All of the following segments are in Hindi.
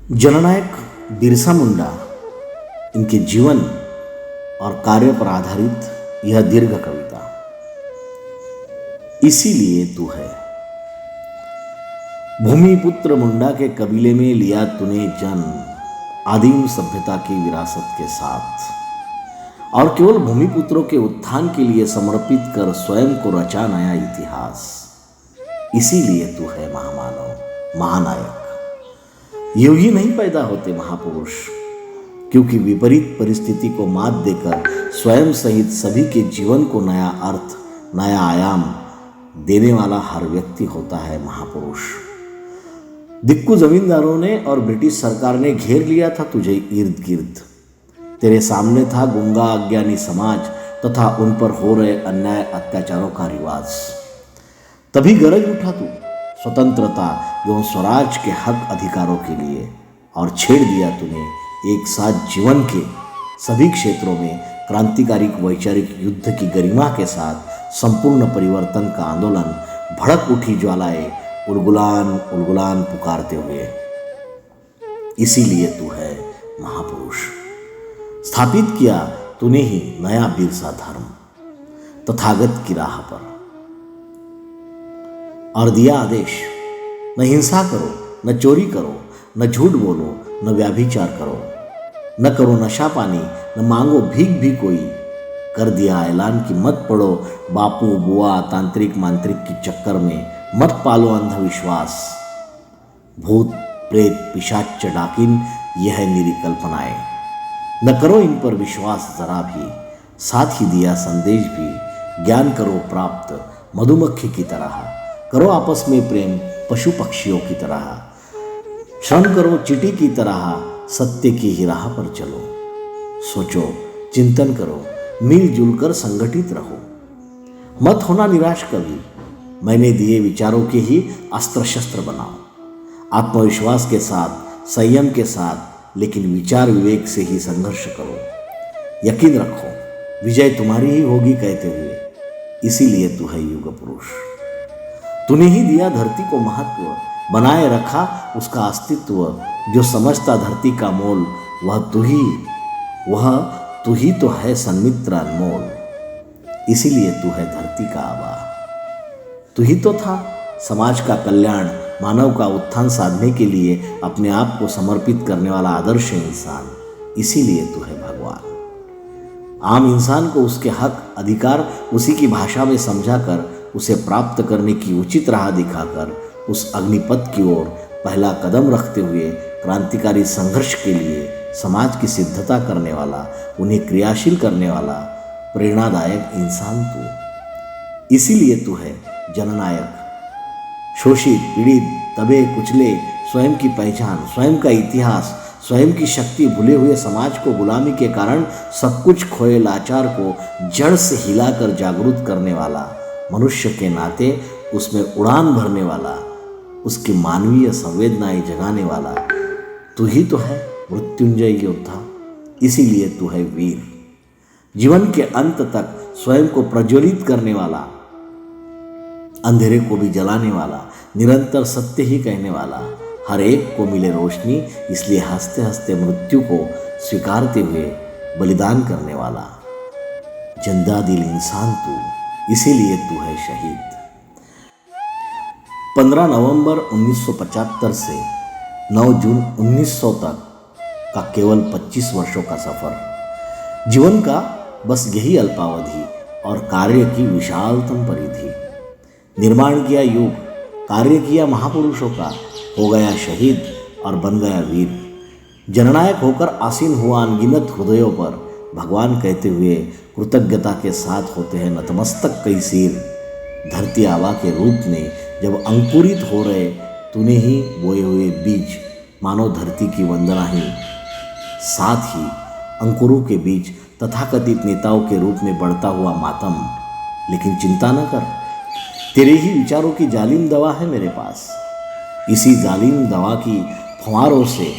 जननायक बिरसा मुंडा, इनके जीवन और कार्य पर आधारित यह दीर्घ कविता। इसीलिए तू है। भूमिपुत्र मुंडा के कबीले में लिया तूने जन्म, आदिम सभ्यता की विरासत के साथ, और केवल भूमिपुत्रों के उत्थान के लिए समर्पित कर स्वयं को रचा नया इतिहास। इसीलिए तू है महामानव, महानायक। यूं ही नहीं पैदा होते महापुरुष, क्योंकि विपरीत परिस्थिति को मात देकर स्वयं सहित सभी के जीवन को नया अर्थ, नया आयाम देने वाला हर व्यक्ति होता है महापुरुष। दिक्कू जमींदारों ने और ब्रिटिश सरकार ने घेर लिया था तुझे इर्द गिर्द। तेरे सामने था गूंगा अज्ञानी समाज तथा उन पर हो रहे अन्याय अत्याचारों का रिवाज। तभी गरज उठा तू स्वतंत्रता एवं स्वराज के हक अधिकारों के लिए, और छेड़ दिया तूने एक साथ जीवन के सभी क्षेत्रों में क्रांतिकारी वैचारिक युद्ध की गरिमा के साथ संपूर्ण परिवर्तन का आंदोलन। भड़क उठी ज्वालाएं उलगुलान उलगुलान पुकारते हुए। इसीलिए तू है महापुरुष। स्थापित किया तूने ही नया बिरसा धर्म तथागत की राह पर, और दिया आदेश, न हिंसा करो, न चोरी करो, न झूठ बोलो, न व्याभिचार करो, न करो नशा पानी, न मांगो भीख भी कोई। कर दिया ऐलान कि मत पड़ो बापू बुआ तांत्रिक मांत्रिक की चक्कर में, मत पालो अंधविश्वास। भूत प्रेत पिशाच डाकिन यह निरी कल्पनाएं, न करो इन पर विश्वास जरा भी। साथ ही दिया संदेश भी, ज्ञान करो प्राप्त मधुमक्खी की तरह, करो आपस में प्रेम पशु पक्षियों की तरह, श्रम करो चींटी की तरह, सत्य की ही राह पर चलो। सोचो चिंतन करो, मिलजुल कर संगठित रहो, मत होना निराश कभी। मैंने दिए विचारों के ही अस्त्र शस्त्र बनाओ, आत्मविश्वास के साथ, संयम के साथ, लेकिन विचार विवेक से ही संघर्ष करो। यकीन रखो विजय तुम्हारी ही होगी कहते हुए। इसीलिए तू है युग पुरुष। तूने ही दिया धरती को महत्व, बनाए रखा उसका अस्तित्व। जो समझता धरती का मोल, वह तू ही तो है सन्मित्र अनमोल। इसीलिए तू है धरती का आबा। तू ही तो था समाज का कल्याण, मानव का उत्थान साधने के लिए अपने आप को समर्पित करने वाला आदर्श इंसान। इसीलिए तू है भगवान। आम इंसान को उसके हक अधिकार उसी की भाषा में समझाकर उसे प्राप्त करने की उचित राह दिखाकर उस अग्निपथ की ओर पहला कदम रखते हुए क्रांतिकारी संघर्ष के लिए समाज की सिद्धता करने वाला, उन्हें क्रियाशील करने वाला प्रेरणादायक इंसान तू। इसीलिए तू है जननायक। शोषित पीड़ित दबे कुचले स्वयं की पहचान, स्वयं का इतिहास, स्वयं की शक्ति भूले हुए समाज को गुलामी के कारण सब कुछ खोए लाचार को जड़ से हिलाकर जागरूक करने वाला, मनुष्य के नाते उसमें उड़ान भरने वाला, उसकी मानवीय संवेदनाएं जगाने वाला तू ही तो है मृत्युंजय योद्धा। इसीलिए तू है वीर। जीवन के अंत तक स्वयं को प्रज्वलित करने वाला, अंधेरे को भी जलाने वाला, निरंतर सत्य ही कहने वाला, हर एक को मिले रोशनी इसलिए हंसते हंसते मृत्यु को स्वीकारते हुए बलिदान करने वाला जिंदा दिल इंसान तू। इसीलिए तू है शहीद। 15 नवंबर 1975 से 9 जून 1900 तक का केवल 25 वर्षों का सफर। जीवन का बस यही अल्पावधि और कार्य की विशालतम परिधि। निर्माण किया युग, कार्य किया महापुरुषों का, हो गया शहीद और बन गया वीर। जननायक होकर आसीन हुआ अनगिनत हृदयों पर, भगवान कहते हुए कृतज्ञता के साथ होते हैं नतमस्तक कई सिर। धरती आबा के रूप में जब अंकुरित हो रहे तूने ही बोए हुए बीज, मानो धरती की वंदना ही। साथ ही अंकुरों के बीच तथाकथित नेताओं के रूप में बढ़ता हुआ मातम। लेकिन चिंता न कर, तेरे ही विचारों की जालिम दवा है मेरे पास। इसी जालिम दवा की फुहारों से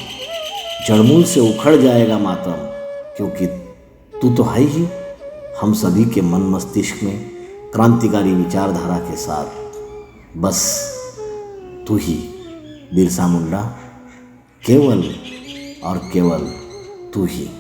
जड़मूल से उखड़ जाएगा मातम, क्योंकि तू तो है ही हम सभी के मन मस्तिष्क में क्रांतिकारी विचारधारा के साथ। बस तू ही बिरसा मुंडा, केवल और केवल तू ही।